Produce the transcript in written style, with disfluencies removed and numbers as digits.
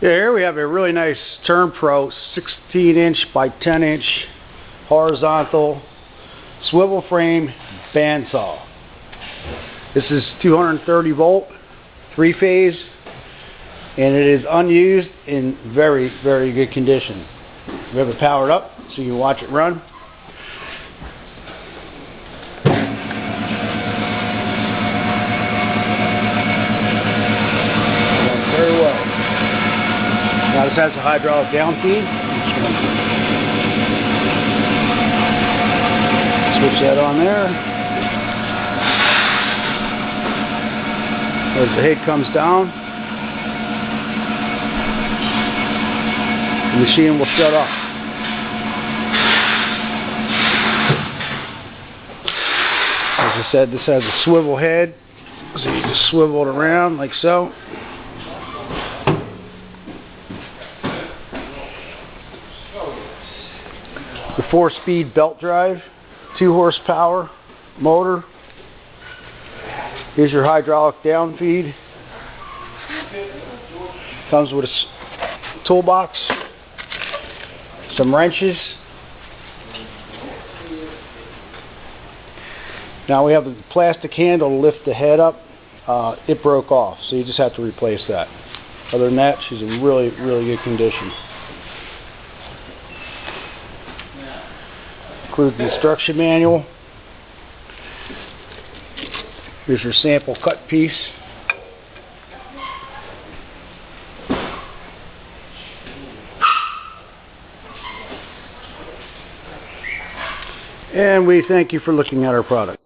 Yeah, here we have a really nice TURNPRO 16-inch by 10-inch horizontal swivel frame band saw. This is 230 volt, 3-phase, and it is unused in very, very good condition. We have it powered up so you can watch it run. Very well. Now this has a hydraulic down feed. Switch that on there. As the head comes down, the machine will shut off. As I said, this has a swivel head, so you just swivel it around like so. The 4-speed belt drive, 2 horsepower motor. Here's your hydraulic down feed. Comes with a toolbox, some wrenches. Now we have a plastic handle to lift the head up. It broke off, so you just have to replace that. Other than that, she's in really, really good condition. Includes the instruction manual. Here's your sample cut piece. And we thank you for looking at our product.